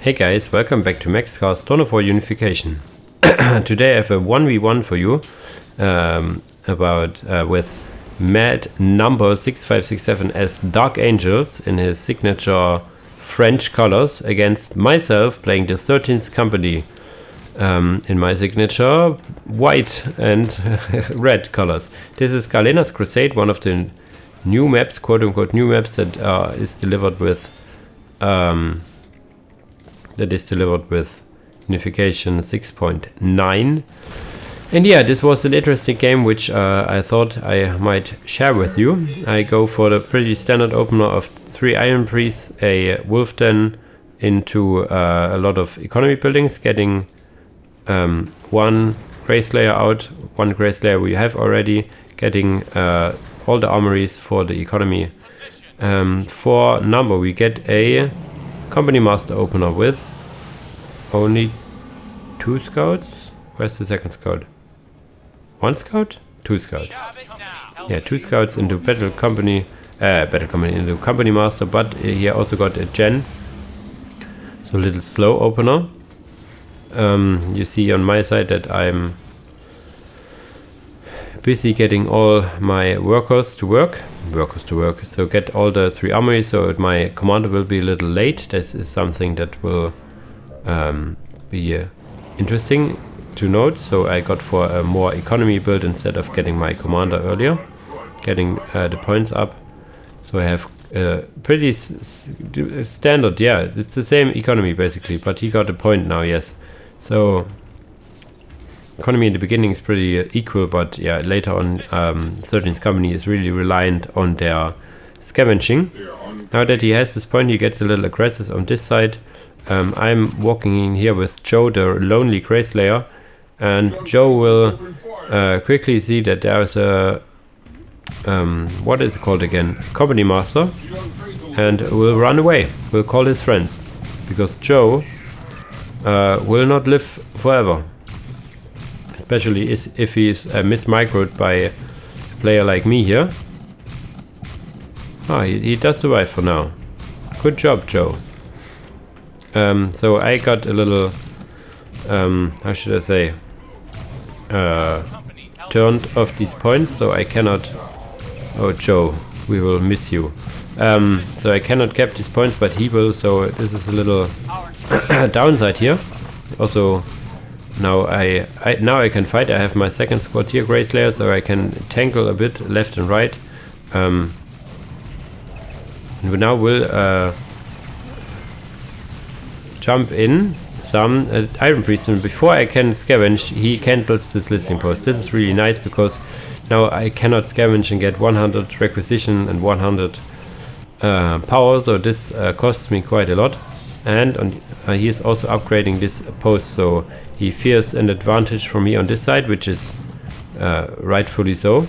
Hey guys, welcome back to Maxcast Turn for Unification. Today I have a 1v1 for you with Mad number 6567 as Dark Angels in his signature French colors against myself playing the 13th company in my signature white and red colors. This is Galenas Crusade, one of the new maps, quote-unquote new maps that is delivered with Unification 6.9. And yeah, this was an interesting game which I thought I might share with you. I go for the pretty standard opener of 3 Iron Priests, a Wolf Den into a lot of economy buildings, getting one Grey Slayer out, one Grey Slayer we have already, getting all the armories for the economy. For number we get a Company Master opener with only 2 scouts. Where's the second scout? 1 scout? 2 scouts. Yeah, 2 scouts into Battle Company into Company Master, but he also got a gen. So a little slow opener. You see on my side that I'm busy getting all my workers to work. So get all the 3 armories, so my commander will be a little late. This is something that will be interesting to note. So I got for a more economy build instead of getting my commander earlier, getting the points up. So I have pretty standard, yeah, it's the same economy basically, but he got a point now, yes. So economy in the beginning is pretty equal, but yeah, later on 13th company is really reliant on their scavenging. Now that he has this point, he gets a little aggressive on this side. I'm walking in here with Joe, the lonely Grey Slayer, and Joe will quickly see that there's a what is it called again? Company Master, and will run away, will call his friends, because Joe will not live forever. Especially if he is mismicroed by a player like me here. He does survive for now. Good job, Joe. So I got a little, how should I say, turned off these points, so I cannot. Oh, Joe, we will miss you. So I cannot cap these points, but he will. So this is a little downside here. Also. Now I can fight. I have my second squad here, Grey Slayer, so I can tangle a bit left and right. And we now will jump in some Iron Priest, and before I can scavenge, he cancels this listing post. This is really nice because now I cannot scavenge and get 100 requisition and 100 power, so this costs me quite a lot. And he is also upgrading this post, so he fears an advantage from me on this side, which is rightfully so.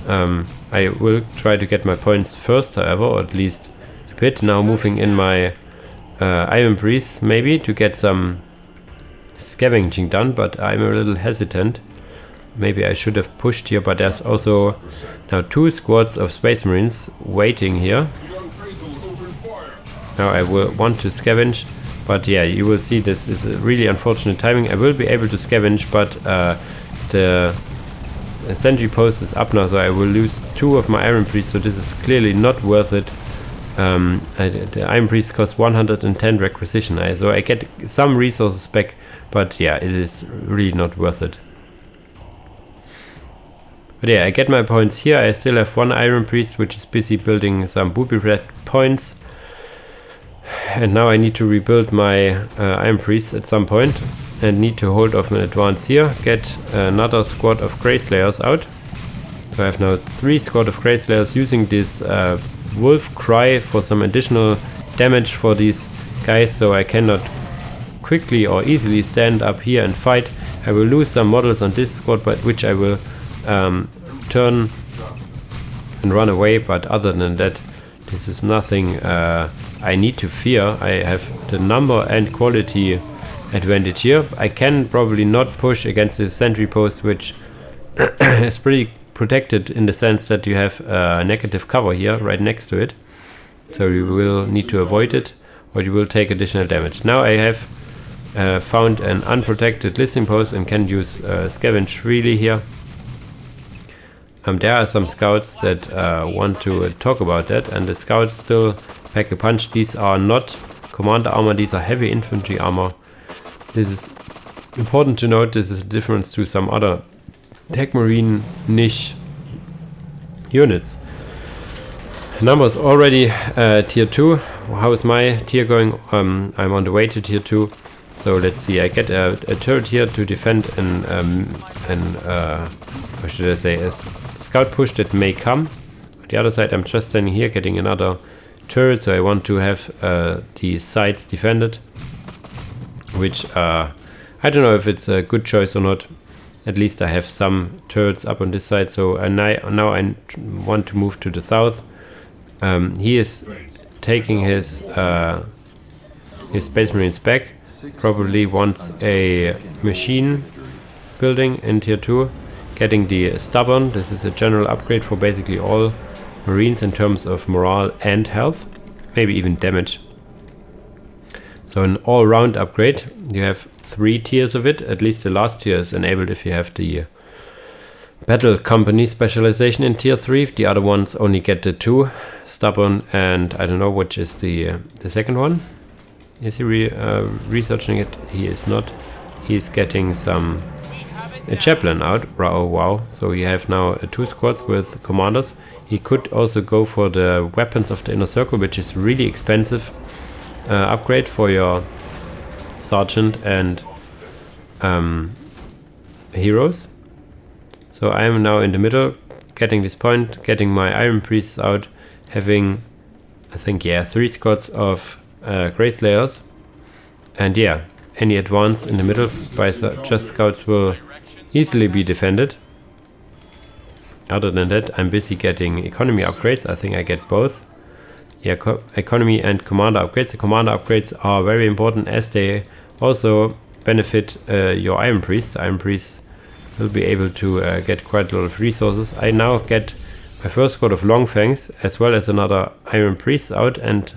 I will try to get my points first, however, or at least a bit. Now moving in my Iron Priest, maybe, to get some scavenging done, but I'm a little hesitant. Maybe I should have pushed here, but there's also now 2 squads of Space Marines waiting here. Now I will want to scavenge, but yeah, you will see this is a really unfortunate timing. I will be able to scavenge, but the sentry post is up now, so I will lose 2 of my Iron Priests, so this is clearly not worth it. The Iron Priest costs 110 requisition, so I get some resources back, but yeah, it is really not worth it. But yeah, I get my points here. I still have 1 Iron Priest, which is busy building some booby red points. And now I need to rebuild my Iron Priest at some point and need to hold off an advance here, get another squad of Grey Slayers out. So I have now 3 squad of Grey Slayers using this Wolf Cry for some additional damage for these guys, so I cannot quickly or easily stand up here and fight. I will lose some models on this squad, but which I will turn and run away, but other than that, this is nothing I need to fear. I have the number and quality advantage here. I can probably not push against the sentry post, which is pretty protected in the sense that you have negative cover here right next to it. So you will need to avoid it. or you will take additional damage. Now I have found an unprotected listing post and can use scavenge freely here. There are some scouts that want to talk about that, and the scouts still pack a punch. These are not commander armor, these are heavy infantry armor. This is important to note. This is a difference to some other tech marine niche units. Numbers already tier 2. How is my tier going? I'm on the way to tier 2. So let's see, I get a turret here to defend what should I say, a scout push that may come. On the other side, I'm just standing here getting another turret, so I want to have the sides defended, which I don't know if it's a good choice or not. At least I have some turrets up on this side, so now I want to move to the south. He is taking his Space Marines back. Probably wants a machine building in tier 2. Getting the Stubborn. This is a general upgrade for basically all Marines in terms of morale and health. Maybe even damage. So an all-round upgrade. You have 3 tiers of it. At least the last tier is enabled if you have the Battle Company specialization in tier 3. The other ones only get the 2. Stubborn, and I don't know which is the second one. Is he researching it? He is not. He's getting a chaplain out. Oh wow, so you have now 2 squads with commanders. He could also go for the weapons of the inner circle, which is really expensive upgrade for your sergeant and heroes. So I am now in the middle, getting this point, getting my Iron Priests out, having, I think, yeah, 3 squads of Grey Slayers, and yeah, any advance in the middle by just scouts will easily be defended. Other than that, I'm busy getting economy upgrades. I think I get both. Yeah, economy and commander upgrades. The commander upgrades are very important as they also benefit your Iron Priests. Iron Priests will be able to get quite a lot of resources. I now get my first squad of Longfangs as well as another Iron Priest out, and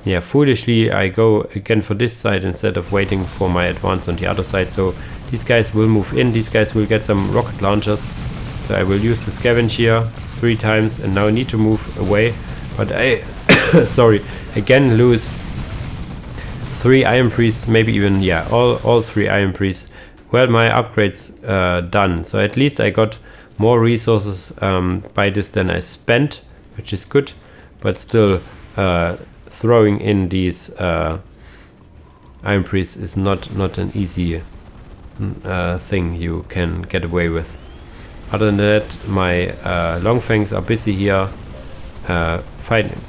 yeah, foolishly I go again for this side instead of waiting for my advance on the other side. So these guys will move in, these guys will get some rocket launchers. So I will use the scavenge here 3 times and now need to move away. But I, sorry, again lose 3 Iron Priests, maybe even, yeah, all 3 Iron Priests. Well, my upgrades done. So at least I got more resources by this than I spent, which is good. But still, throwing in these Iron Priests is not an easy thing you can get away with. Other than that, my Longfangs are busy here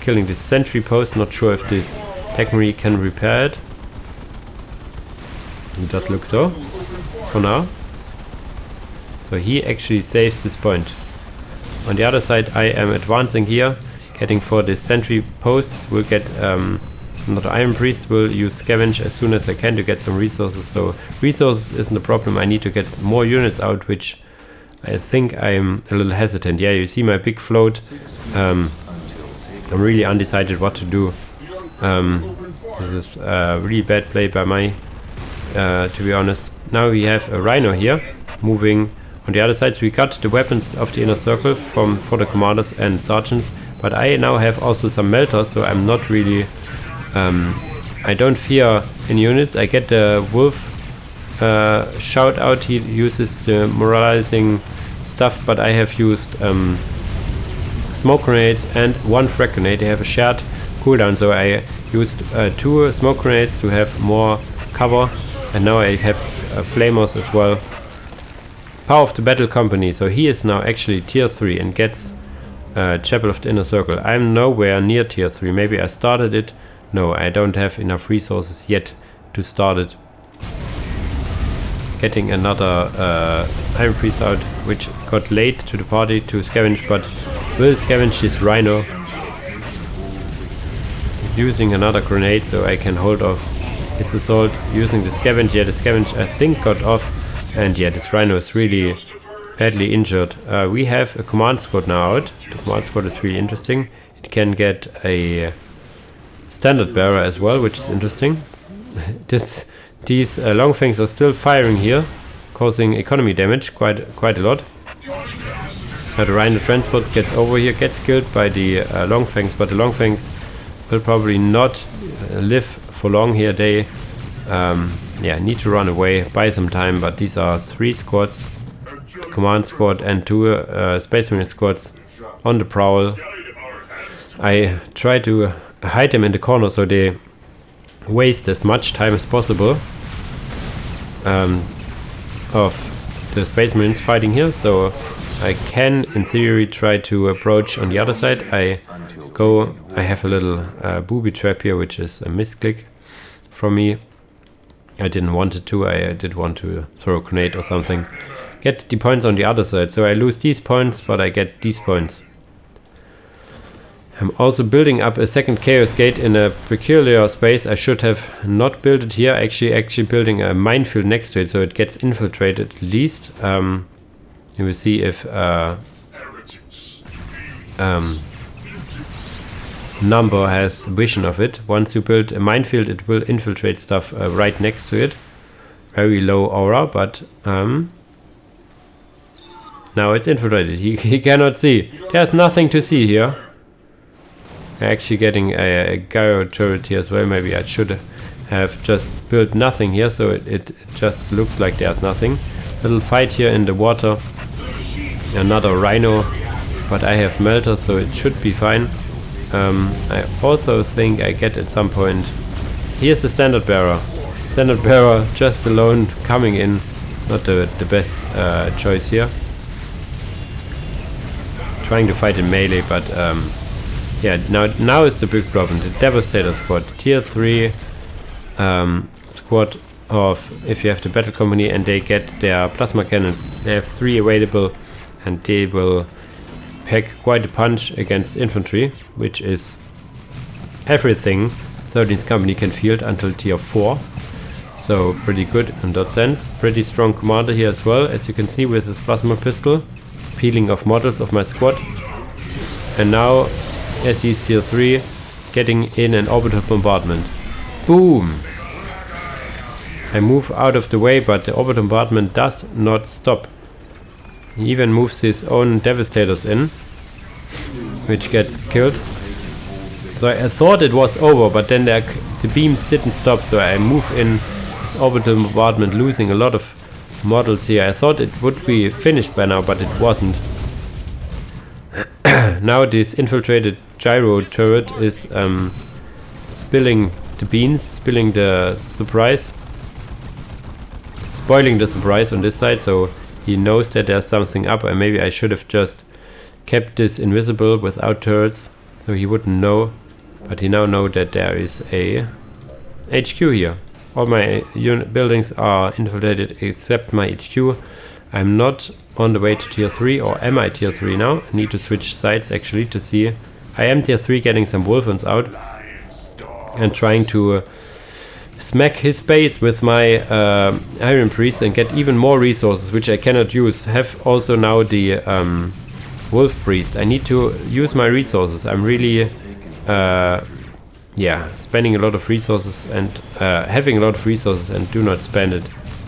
killing this sentry post. Not sure if this Techmarine can repair it. It does look so for now. So he actually saves this point. On the other side, I am advancing here, getting for this sentry posts. Will get another Iron Priest. Will use scavenge as soon as I can to get some resources. So resources isn't a problem. I need to get more units out, which I think I'm a little hesitant. Yeah, you see my big float. I'm really undecided what to do. This is a really bad play by my, to be honest. Now we have a Rhino here, moving on the other side. So we got the weapons of the inner circle for the commanders and sergeants. But I now have also some melters, so I'm not really... I don't fear any units. I get the wolf shout out. He uses the moralizing stuff, but I have used smoke grenades and 1 frag grenade. They have a shared cooldown, so I used 2 smoke grenades to have more cover, and now I have flamers as well. Power of the Battle Company. So he is now actually tier 3 and gets Chapel of the Inner Circle. I'm nowhere near tier 3. Maybe I started it. No, I don't have enough resources yet to start it. Getting another Iron Priest out, which got late to the party to scavenge, but will scavenge this Rhino. Using another grenade so I can hold off his assault. Using the scavenge. Yeah, the scavenge I think got off. And yeah, this Rhino is really badly injured. We have a command squad now out. The command squad is really interesting. It can get a standard bearer as well, which is interesting. These Longfangs are still firing here, causing economy damage quite a lot. The Rhino transport gets over here, gets killed by the Longfangs, but the Longfangs will probably not live for long here. They need to run away, buy some time, but these are 3 squads, command squad and 2 Space Marine squads on the prowl. I try to hide them in the corner so they waste as much time as possible of the Space Marines fighting here, so I can in theory try to approach on the other side. I have a little booby trap here, which is a misclick from me. I didn't want it to, I did want to throw a grenade or something. Get the points on the other side, so I lose these points, but I get these points. I'm also building up a second Chaos Gate in a peculiar space. I should have not built it here. Actually building a minefield next to it, so it gets infiltrated at least. You will see if Number has vision of it. Once you build a minefield, it will infiltrate stuff right next to it. Very low aura, but now it's infiltrated. He cannot see. There's nothing to see here. Actually getting a gyro turret here as well. Maybe I should have just built nothing here, so it just looks like there's nothing. Little fight here in the water. Another Rhino, but I have melter, so it should be fine. I also think I get at some point. Here's the standard bearer. Standard bearer just alone coming in. Not the best choice here. Trying to fight in melee, but yeah, now is the big problem. The Devastator squad, tier 3 squad of, if you have the battle company and they get their plasma cannons, they have 3 available and they will pack quite a punch against infantry, which is everything 13th company can field until tier 4. So pretty good in that sense. Pretty strong commander here as well, as you can see with his plasma pistol, peeling off models of my squad. And now, as he's tier 3, getting in an orbital bombardment. Boom! I move out of the way, but the orbital bombardment does not stop. He even moves his own devastators in, which gets killed. So I thought it was over, but then the beams didn't stop, so I move in this orbital bombardment, losing a lot of models here. I thought it would be finished by now, but it wasn't. Now this infiltrated gyro turret is spilling the beans, spilling the surprise, spoiling the surprise on this side, so he knows that there's something up, and maybe I should have just kept this invisible without turrets, so he wouldn't know, but he now knows that there is a HQ here. All my buildings are infiltrated except my HQ. I'm not on the way to tier 3, or am I tier 3 now? I need to switch sides actually to see. I am tier 3, getting some Wolfens out and trying to smack his base with my Iron Priest and get even more resources, which I cannot use. Have also now the Wolf Priest. I need to use my resources. I'm really yeah, spending a lot of resources and having a lot of resources and do not spend it.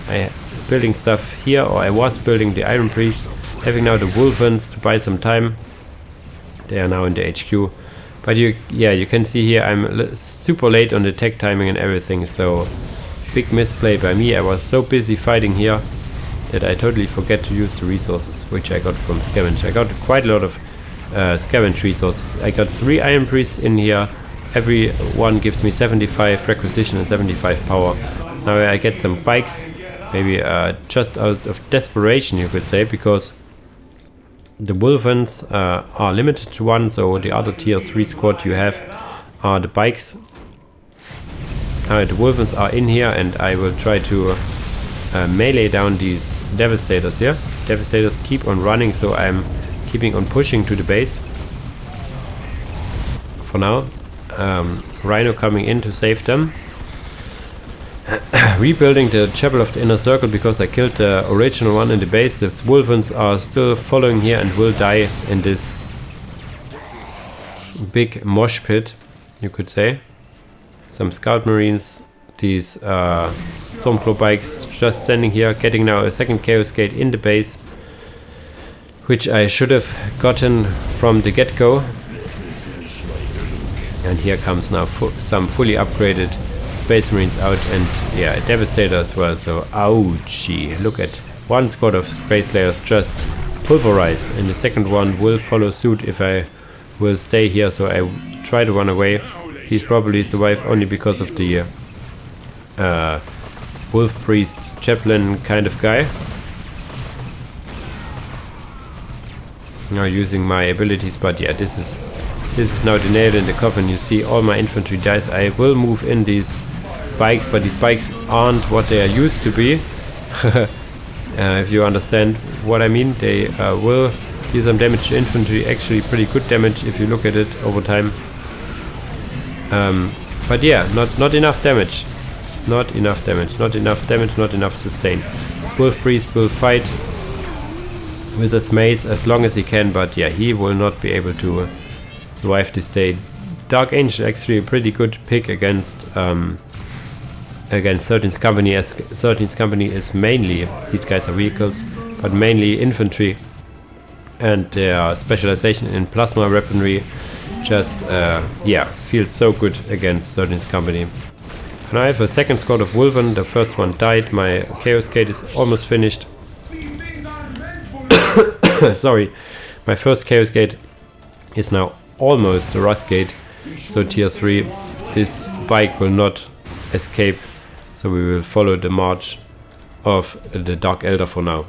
I building stuff here, or I was building the Iron Priest, having now the Wolfens to buy some time. They are now in the HQ. But you can see here I'm super late on the tech timing and everything, so big misplay by me. I was so busy fighting here that I totally forget to use the resources which I got from Scavenge. I got quite a lot of Scavenge resources. I got 3 Iron Priests in here. Every one gives me 75 requisition and 75 power. Now I get some bikes, maybe just out of desperation you could say, because the Wolfens are limited to 1, so the other tier 3 squad you have are the bikes. The Wolfens are in here, and I will try to melee down these Devastators here. Devastators keep on running, so I'm keeping on pushing to the base. For now, Rhino coming in to save them. Rebuilding the Chapel of the Inner Circle because I killed the original one in the base. The Wolfens are still following here and will die in this big mosh pit, you could say. some Scout Marines, these Stormclaw bikes just standing here, getting now a second Chaos Gate in the base, which I should have gotten from the get-go. And here comes now some fully upgraded Space Marines out, and yeah, a Devastator as well, so ouchie. Look at one squad of Space Slayers just pulverized, and the second one will follow suit if I will stay here, so I try to run away. He's probably survived only because of the Wolf Priest Chaplain kind of guy. Now using my abilities, but yeah, this is now the nail in the coffin. You see all my infantry dies. I will move in these bikes, but these bikes aren't what they are used to be. If you understand what I mean, they will do some damage to infantry, actually pretty good damage if you look at it over time. But yeah, not enough damage. Not enough damage, not enough sustain. This Wolf Priest will fight with his mace as long as he can, but yeah, he will not be able to survive this day. Dark Angel actually a pretty good pick against 13th Company, as 13th Company is mainly, these guys are vehicles, but mainly infantry, and their specialization in plasma weaponry just yeah, feels so good against 13th Company. And I have a second squad of Wolven. The first one died. My Chaos Gate is almost finished. Sorry, my first Chaos Gate is now almost a Rust Gate, so tier 3. This bike will not escape, so we will follow the march of the Dark Elder for now.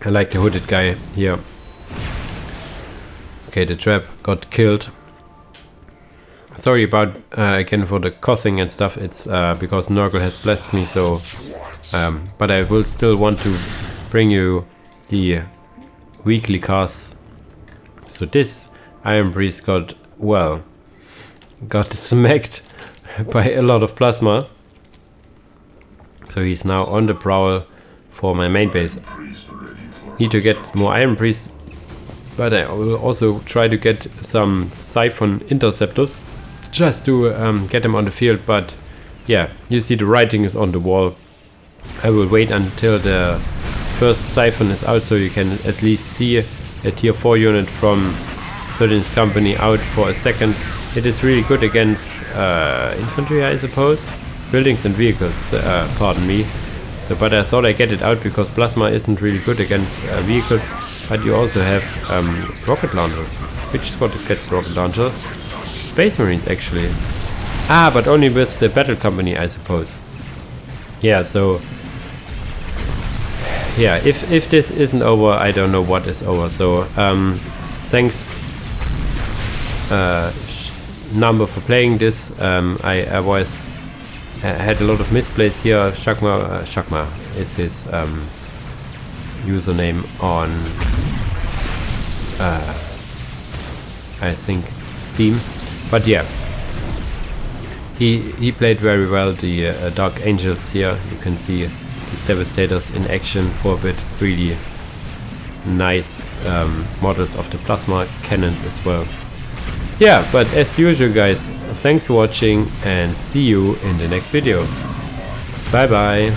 I like the hooded guy here. Okay, the trap got killed. Sorry about again for the coughing and stuff. It's because Nurgle has blessed me, so but I will still want to bring you the weekly casts. So this Iron Priest got smacked by a lot of plasma, so he's now on the prowl for my main base. Need to get more Iron Priests, but I will also try to get some Siphon Interceptors just to get them on the field. But yeah, you see the writing is on the wall. I will wait until the first Siphon is out, so you can at least see a tier 4 unit from 13th Company out for a second. It is really good against infantry, I suppose. Buildings and vehicles, pardon me. So, but I thought I get it out because plasma isn't really good against vehicles. But you also have rocket launchers. Which squad gets rocket launchers? Space Marines actually. Ah, but only with the battle company, I suppose. Yeah, so yeah, if this isn't over, I don't know what is over. So thanks Number for playing this. I had a lot of misplays here. Shakma is his username on I think Steam, but yeah, he played very well. The Dark Angels here, you can see these Devastators in action for a bit. Really nice models of the plasma cannons as well. Yeah, but as usual guys, thanks for watching and see you in the next video. Bye bye.